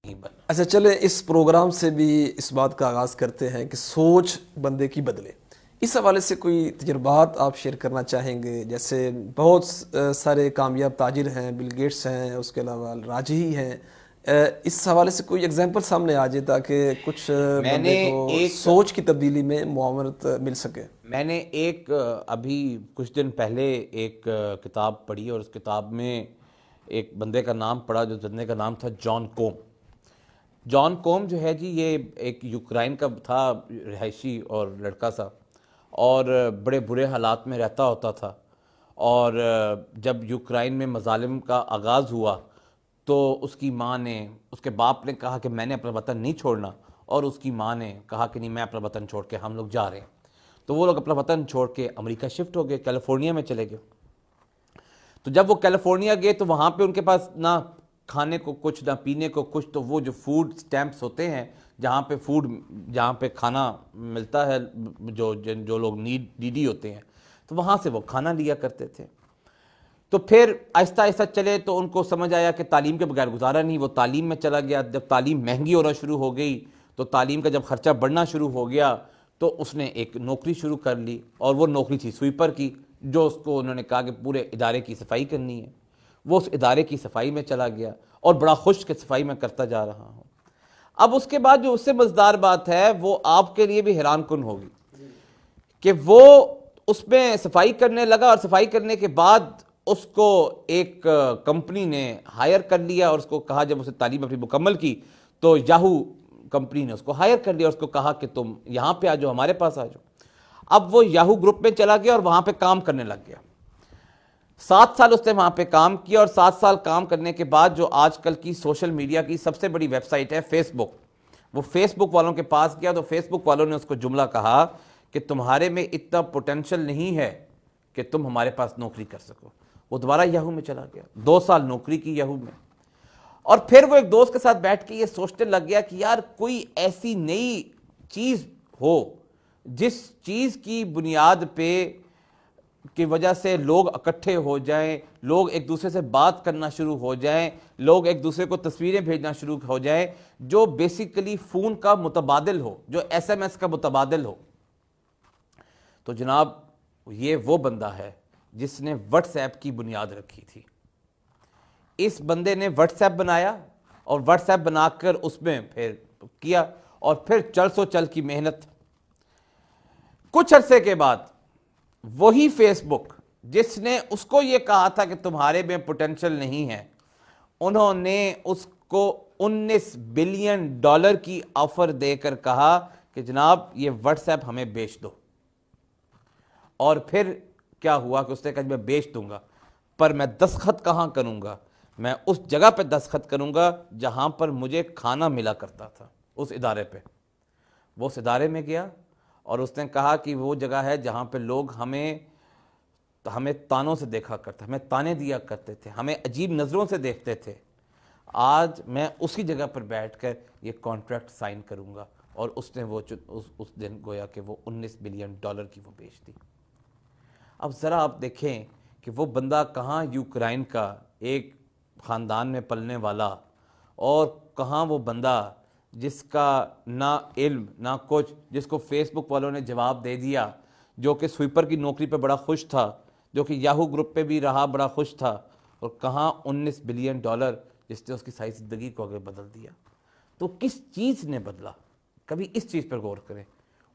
نہیں بننا۔ اچھا چلیں اس پروگرام سے بھی اس بات کا آغاز کرتے ہیں کہ سوچ بندے کی بدلے۔ اس حوالے سے کوئی تجربات آپ شیئر کرنا چاہیں گے؟ جیسے بہت سارے کامیاب تاجر ہیں، بل گیٹس ہیں، اس کے علاوہ راجہی ہیں، اس حوالے سے کوئی ایگزامپل سامنے آ جائے تاکہ کچھ میں نے بندے کو ایک سوچ کی تبدیلی میں معاونت مل سکے۔ میں نے ایک ابھی کچھ دن پہلے ایک کتاب پڑھی، اور اس کتاب میں ایک بندے کا نام پڑھا، جو بندے کا نام تھا جان کوم۔ جان کوم جو ہے جی، یہ ایک یوکرائن کا تھا رہائشی اور لڑکا سا، اور بڑے برے حالات میں رہتا ہوتا تھا، اور جب یوکرائن میں مظالم کا آغاز ہوا تو اس کی ماں نے، اس کے باپ نے کہا کہ میں نے اپنا وطن نہیں چھوڑنا، اور اس کی ماں نے کہا کہ نہیں، میں اپنا وطن چھوڑ کے ہم لوگ جا رہے ہیں۔ تو وہ لوگ اپنا وطن چھوڑ کے امریکہ شفٹ ہو گئے، کیلیفورنیا میں چلے گئے۔ تو جب وہ کیلیفورنیا گئے تو وہاں پہ ان کے پاس نہ کھانے کو کچھ، نہ پینے کو کچھ، تو وہ جو فوڈ سٹیمپس ہوتے ہیں جہاں پہ کھانا ملتا ہے، جو لوگ نیڈی ہوتے ہیں، تو وہاں سے وہ کھانا لیا کرتے تھے۔ تو پھر آہستہ آہستہ چلے تو ان کو سمجھ آیا کہ تعلیم کے بغیر گزارا نہیں، وہ تعلیم میں چلا گیا۔ جب تعلیم مہنگی ہونا شروع ہو گئی تو تعلیم کا جب خرچہ بڑھنا شروع ہو گیا تو اس نے ایک نوکری شروع کر لی، اور وہ نوکری تھی سویپر کی، جو اس کو انہوں نے کہا کہ پورے ادارے کی صفائی کرنی ہے۔ وہ اس ادارے کی صفائی میں چلا گیا، اور بڑا خوش کہ صفائی میں کرتا جا رہا ہوں۔ اب اس کے بعد جو اس سے مزیدار بات ہے وہ آپ کے لیے بھی حیران کن ہوگی کہ وہ اس میں صفائی کرنے لگا، اور صفائی کرنے کے بعد اس کو ایک کمپنی نے ہائر کر لیا، اور اس کو کہا، جب اسے تعلیم اپنی مکمل کی تو یاہو کمپنی نے اس کو ہائر کر لیا، اور اس کو کہا کہ تم یہاں پہ آ جاؤ، ہمارے پاس آ جاؤ۔ اب وہ یاہو گروپ میں چلا گیا اور وہاں پہ کام کرنے لگ گیا۔ 7 سال اس نے وہاں پہ کام کیا، اور 7 سال کام کرنے کے بعد جو آج کل کی سوشل میڈیا کی سب سے بڑی ویب سائٹ ہے فیس بک، وہ فیس بک والوں کے پاس گیا تو فیس بک والوں نے اس کو جملہ کہا کہ تمہارے میں اتنا پوٹینشل نہیں ہے کہ تم ہمارے پاس نوکری کر سکو۔ وہ دوبارہ یاہو میں چلا گیا، 2 سال نوکری کی یاہو میں، اور پھر وہ ایک دوست کے ساتھ بیٹھ کے یہ سوچنے لگ گیا کہ یار کوئی ایسی نئی چیز ہو جس چیز کی بنیاد پہ کی وجہ سے لوگ اکٹھے ہو جائیں، لوگ ایک دوسرے سے بات کرنا شروع ہو جائیں، لوگ ایک دوسرے کو تصویریں بھیجنا شروع ہو جائیں، جو بیسیکلی فون کا متبادل ہو، جو ایس ایم ایس کا متبادل ہو۔ تو جناب یہ وہ بندہ ہے جس نے واٹس ایپ کی بنیاد رکھی تھی۔ اس بندے نے واٹس ایپ بنایا، اور واٹس ایپ بنا کر اس میں پھر کیا، اور پھر چل کی محنت۔ کچھ عرصے کے بعد وہی فیس بک جس نے اس کو یہ کہا تھا کہ تمہارے میں پوٹینشل نہیں ہے، انہوں نے اس کو $19 بلین کی آفر دے کر کہا کہ جناب یہ واٹس ایپ ہمیں بیچ دو۔ اور پھر کیا ہوا کہ اس نے کہا میں بیچ دوں گا، پر میں دستخط کہاں کروں گا؟ میں اس جگہ پہ دستخط کروں گا جہاں پر مجھے کھانا ملا کرتا تھا، اس ادارے پہ۔ وہ اس ادارے میں گیا، اور اس نے کہا کہ وہ جگہ ہے جہاں پہ لوگ ہمیں تانوں سے دیکھا کرتے، ہمیں تانے دیا کرتے تھے، ہمیں عجیب نظروں سے دیکھتے تھے۔ آج میں اسی جگہ پر بیٹھ کر یہ کانٹریکٹ سائن کروں گا، اور اس نے وہ اس دن گویا کہ وہ $19 بلین کی وہ بیچ دی۔ اب ذرا آپ دیکھیں کہ وہ بندہ کہاں یوکرائن کا ایک خاندان میں پلنے والا، اور کہاں وہ بندہ جس کا نہ علم نہ کچھ، جس کو فیس بک والوں نے جواب دے دیا، جو کہ سویپر کی نوکری پہ بڑا خوش تھا، جو کہ یاہو گروپ پہ بھی رہا بڑا خوش تھا، اور کہاں $19 بلین جس نے اس کی ساری زندگی کو آگے بدل دیا۔ تو کس چیز نے بدلا؟ کبھی اس چیز پر غور کریں۔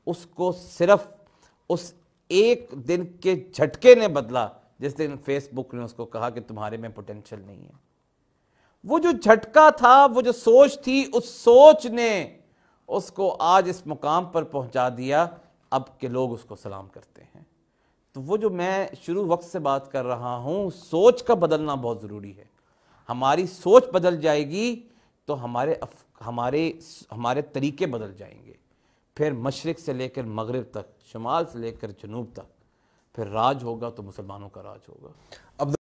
اس کو صرف اس ایک دن کے جھٹکے نے بدلا، جس دن فیس بک نے اس کو کہا کہ تمہارے میں پوٹینشل نہیں ہے۔ وہ جو جھٹکا تھا، وہ جو سوچ تھی، اس سوچ نے اس کو آج اس مقام پر پہنچا دیا اب کہ لوگ اس کو سلام کرتے ہیں۔ تو وہ جو میں شروع وقت سے بات کر رہا ہوں، سوچ کا بدلنا بہت ضروری ہے۔ ہماری سوچ بدل جائے گی تو ہمارے طریقے بدل جائیں گے، پھر مشرق سے لے کر مغرب تک، شمال سے لے کر جنوب تک، پھر راج ہوگا تو مسلمانوں کا راج ہوگا۔